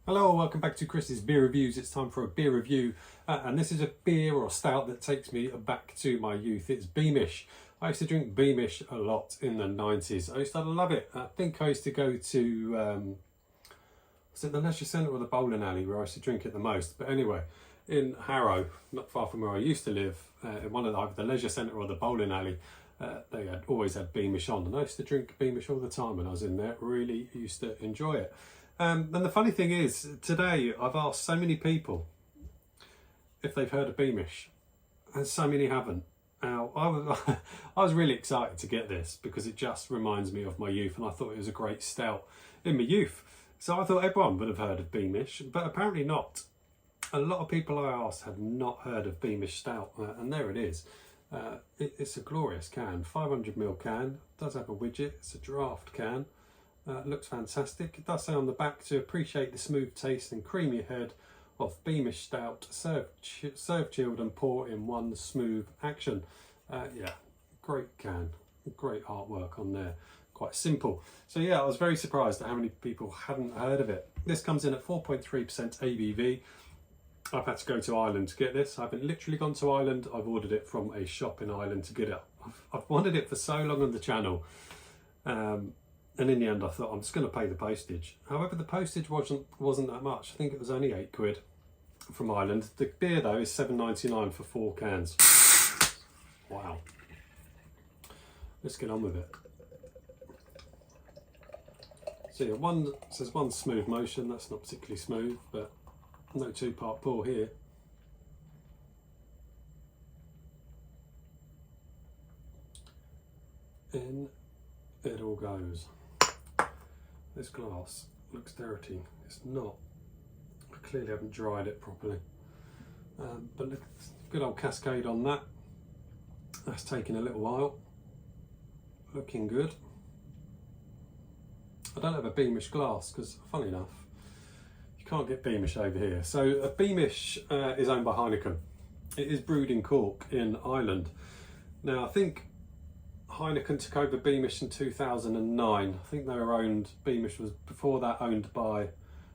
Hello, welcome back to Chris's Beer Reviews. It's time for a beer review, and this is a beer or stout that takes me back to my youth. It's Beamish. I used to drink Beamish a lot in the 90s. I used to love it. I think I used to go to, was it the leisure centre or the bowling alley where I used to drink it the most? But anyway, in Harrow, not far from where I used to live, in one of either the leisure centre or the bowling alley, they had always had Beamish on, and I used to drink Beamish all the time when I was in there. Really used to enjoy it. And the funny thing is, today I've asked so many people if they've heard of Beamish, and so many haven't. Now, I was really excited to get this because it just reminds me of my youth, and I thought it was a great stout in my youth. So I thought everyone would have heard of Beamish, but apparently not. A lot of people I asked had not heard of Beamish Stout, and there it is. It's a glorious can, 500ml can, does have a widget, it's a Draught can. Looks fantastic. It does say on the back to appreciate the smooth taste and creamy head of Beamish Stout, serve chilled and pour in one smooth action. Yeah, great can, great artwork on there, quite simple. So yeah, I was very surprised at how many people hadn't heard of it. This comes in at 4.3% ABV. I've had to go to Ireland to get this. I haven't literally gone to Ireland, I've ordered it from a shop in Ireland to get it. I've wanted it for so long on the channel. And in the end I thought I'm just going to pay the postage. However, the postage wasn't that much. I think it was only £8 from Ireland. The beer though is £7.99 for 4 cans. Wow. Let's get on with it. So yeah, it says one smooth motion. That's not particularly smooth, but no 2-part pour here. In it all goes. This glass looks dirty. It's not. I clearly haven't dried it properly. But look, good old cascade on that. That's taken a little while. Looking good. I don't have a Beamish glass because, funny enough, you can't get Beamish over here. So a Beamish is owned by Heineken. It is brewed in Cork in Ireland. Now I think Heineken took over Beamish in 2009. I think they were owned, Beamish was before that owned by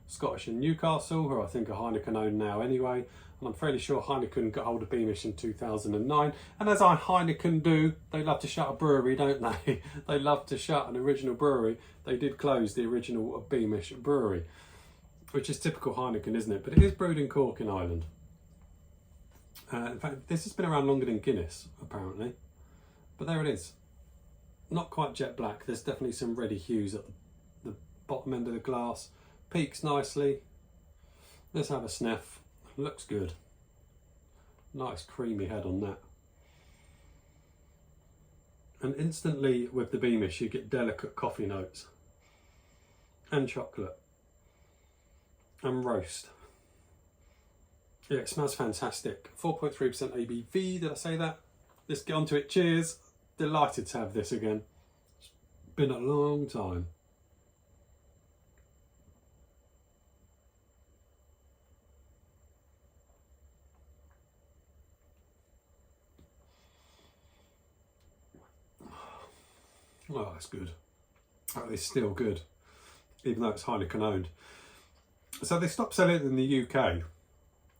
Scottish and Newcastle, who I think are Heineken owned now anyway. And I'm fairly sure Heineken got hold of Beamish in 2009. And as Heineken do, they love to shut a brewery, don't they? They love to shut an original brewery. They did close the original Beamish brewery, which is typical Heineken, isn't it? But it is brewed in Cork in Ireland. In fact, this has been around longer than Guinness, apparently. But there it is. Not quite jet black, there's definitely some reddy hues at the bottom end of the glass. Peaks nicely. Let's have a sniff. Looks good. Nice creamy head on that. And instantly with the Beamish you get delicate coffee notes. And chocolate. And roast. Yeah, it smells fantastic. 4.3% ABV, did I say that? Let's get on to it. Cheers. Delighted to have this again. It's been a long time. Oh, that's good. Oh, it's still good, even though it's Heineken owned. So they stopped selling it in the UK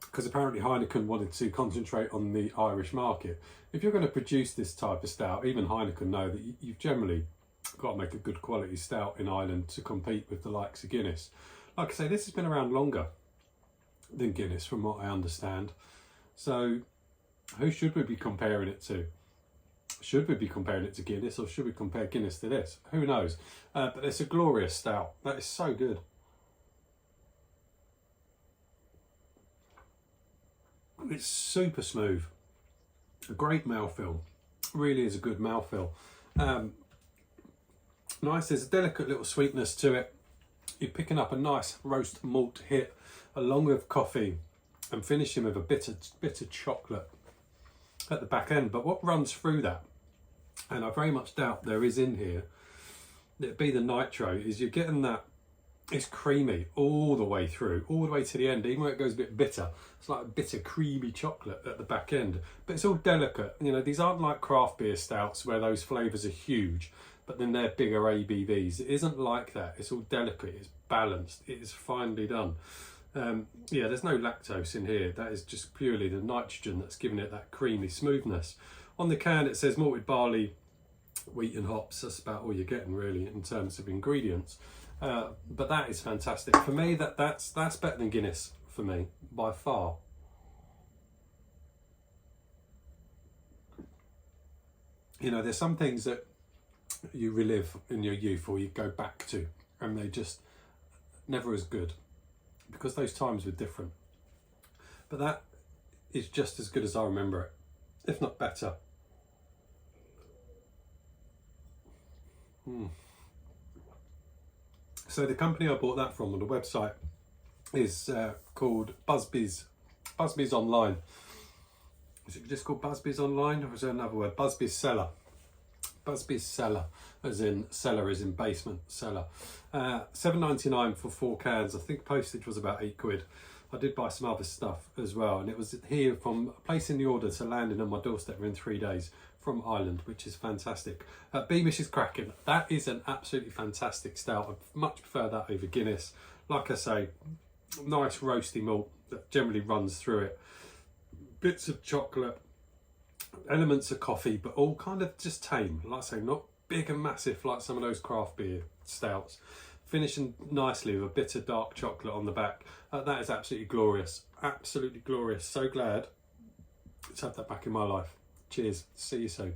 because apparently Heineken wanted to concentrate on the Irish market. If you're going to produce this type of stout, even Heineken know that you've generally got to make a good quality stout in Ireland to compete with the likes of Guinness. Like I say, this has been around longer than Guinness from what I understand. So who should we be comparing it to? Should we be comparing it to Guinness, or should we compare Guinness to this? Who knows? But it's a glorious stout. That is so good. It's super smooth. A great mouthfeel. Really is a good mouthfeel. Nice, there's a delicate little sweetness to it. You're picking up a nice roast malt hit along with coffee and finishing with a bitter chocolate at the back end. But what runs through that, and I very much doubt there is in here, it'd be the nitro, is you're getting that, it's creamy all the way through, all the way to the end, even when it goes a bit bitter. It's like a bitter creamy chocolate at the back end, but it's all delicate. You know, these aren't like craft beer stouts where those flavours are huge, but then they're bigger ABVs. It isn't like that. It's all delicate. It's balanced. It is finely done. Yeah, there's no lactose in here. That is just purely the nitrogen that's giving it that creamy smoothness. On the can it says malted barley, wheat and hops. That's about all you're getting really in terms of ingredients. But that is fantastic. For me, that's better than Guinness for me, by far. You know, there's some things that you relive in your youth or you go back to, and they just never as good because those times were different. But that is just as good as I remember it, if not better. So the company I bought that from on the website is called Busby's Online. Is it just called Busby's Online, or is there another word? Busby's Cellar. Busby's Cellar, as in cellar, as in basement cellar. $7.99 for 4 cans. I think postage was about £8. I did buy some other stuff as well, and it was here from placing the order to landing on my doorstep in 3 days from Ireland, which is fantastic. Beamish is cracking. That is an absolutely fantastic stout. I much prefer that over Guinness. Like I say, nice roasty malt that generally runs through it. Bits of chocolate, elements of coffee, but all kind of just tame. Like I say, not big and massive like some of those craft beer stouts. Finishing nicely with a bit of dark chocolate on the back. That is absolutely glorious. Absolutely glorious. So glad to have that back in my life. Cheers. See you soon.